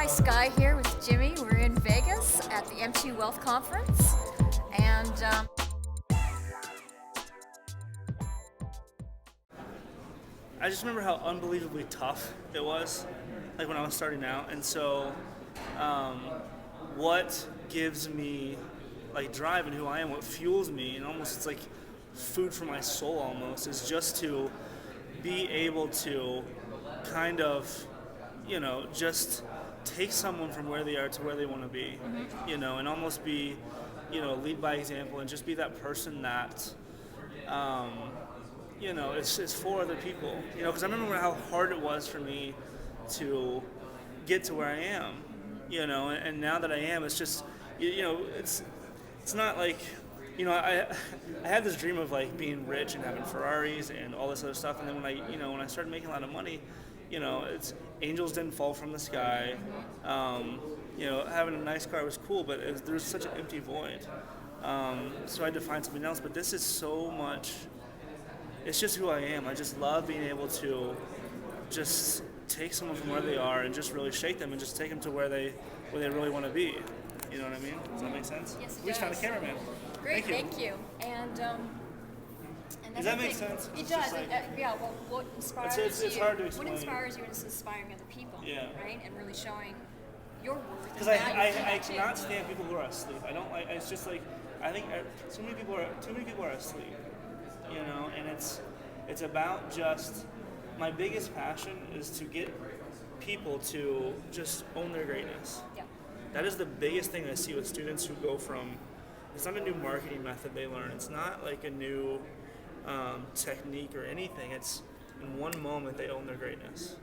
Hi, Skye here with Jimmy. We're in Vegas at the MT Wealth Conference, and I just remember how unbelievably tough it was, like when I was starting out. And so, um, what gives me like drive and who I am, what fuels me, and almost it's like food for my soul almost, is just to be able to kind of, just take someone from where they are to where they want to be, and almost be, lead by example and just be that person that it's for other people. Because I remember how hard it was for me to get to where I am. And now that I am, it's just, it's not like, I had this dream of like being rich and having Ferraris and all this other stuff. And then when I started making a lot of money, it's angels didn't fall from the sky. Having a nice car was cool, but there was such an empty void. So I had to find something else. But this is so much. It's just who I am. I just love being able to just take someone from where they are and just really shake them and just take them to where they really want to be. You know what I mean? Does that make sense? Yes, it We just found a does. cameraman. great, Thank you. And Does that make sense? It It's does. just like- Yeah. Well, what inspires it's you? hard to What explain. inspires you is inspiring other people, Yeah. right? And really showing your worth. Because and I value to I that too. cannot stand people who are asleep. I don't like. It's just like I think too many people are asleep. And it's about just my biggest passion is to get people to just own their greatness. Yeah. That is the biggest thing I see with students who go from. It's not a new marketing method they learn. It's not like a new technique or anything. It's in one moment they own their greatness,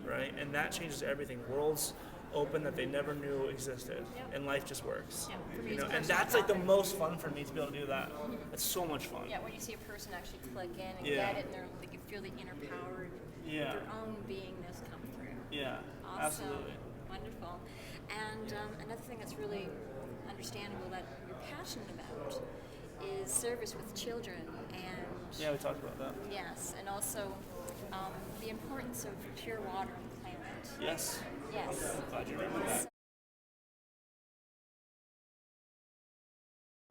right? And that changes everything. Worlds open that they never knew existed, Yep. and life just works. Yeah, for me it's And personal that's like the development. most fun for me to be able to do that. It's so much fun. Yeah, when you see a person actually click in and Yeah. get it, and they can feel the inner power of Yeah. their own beingness come through. Yeah, Awesome. absolutely. Wonderful. And another thing that's really understandable that you're passionate about is service with children and Yeah, we talked about that. yes, and also the importance of pure water on the planet. Yes. Yes. Glad you remember that.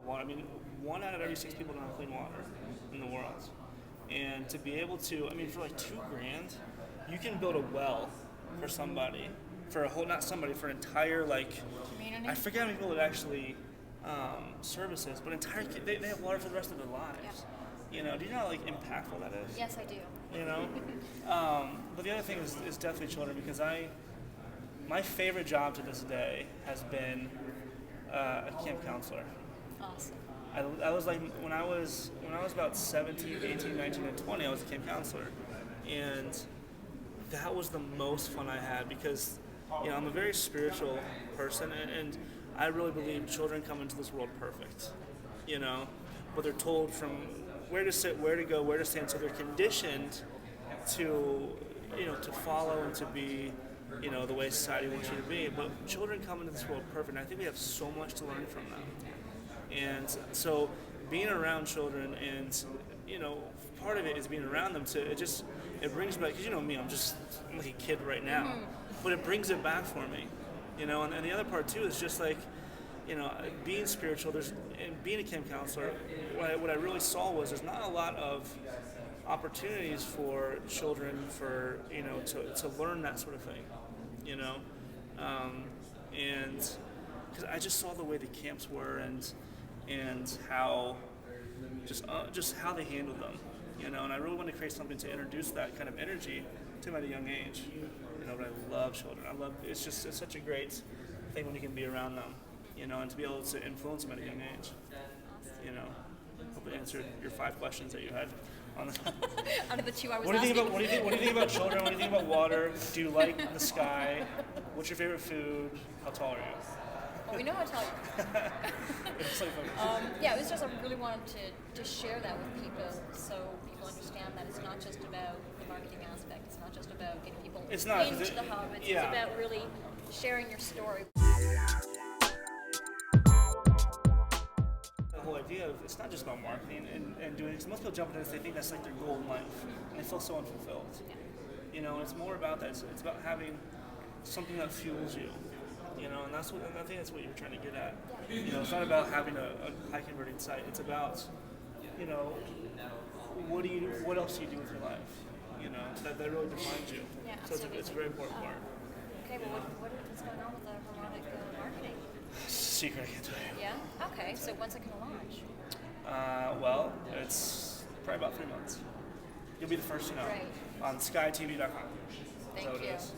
Water. I mean, 1 out of every 6 people don't have clean water in the world. And to be able to, I mean, for like $2,000, you can build a well for somebody, for a whole, not somebody, for an entire like, Community? I forget how many people it actually services, but they have water for the rest of their lives. Do you know how like impactful that is? Yes, I do. But the other thing is definitely children because my favorite job to this day has been a camp counselor. Awesome. I was like when I was about 17, 18, 19, and 20, I was a camp counselor, and that was the most fun I had because I'm a very spiritual person, and I really believe children come into this world perfect, but they're told from where to sit, where to go, where to stand, so they're conditioned to to follow and to be the way society wants you to be. But children come into this world perfect, and I think we have so much to learn from them. And so being around children and part of it is being around them it brings back, because me, I'm like a kid right now, but it brings it back for me, and the other part too is just like being spiritual, and being a camp counselor, what I really saw was there's not a lot of opportunities for children to learn that sort of thing, and because I just saw the way the camps were and how just how they handled them, and I really want to create something to introduce that kind of energy to them at a young age, but I love children. It's such a great thing when you can be around them, and to be able to influence them at a young age, Hope I answered your 5 questions that you had on the Out of the two I was What do you asking. think about what do you think about children? What do you think about water? Do you like the sky? What's your favorite food? How tall are you? Well, we know how to tell you. It's like, Yeah, it was just I really wanted to share that with people so people understand that it's not just about the marketing aspect. It's not just about getting people It's not, 'cause into it- the hub. It's yeah. about really sharing your story. the whole idea of it's not just about marketing and doing it. 'Cause most people jump into this, they think that's like their goal in life, and they feel so unfulfilled. And it's more about that. It's about having something that fuels you. You know, and I think that's what you're trying to get at. You know, it's not about having a high converting site. It's about, you know, what else do you do with your life? You know, that really defines you. Yeah, so it's a very important part. Okay, well, what's going on with the Harmonic marketing? Secret, I can't tell you. Yeah? Okay, so when's it going to launch? Well, it's probably about 3 months. You'll be the first to know. Right. On SkyeTV.com. Thank So it you. is.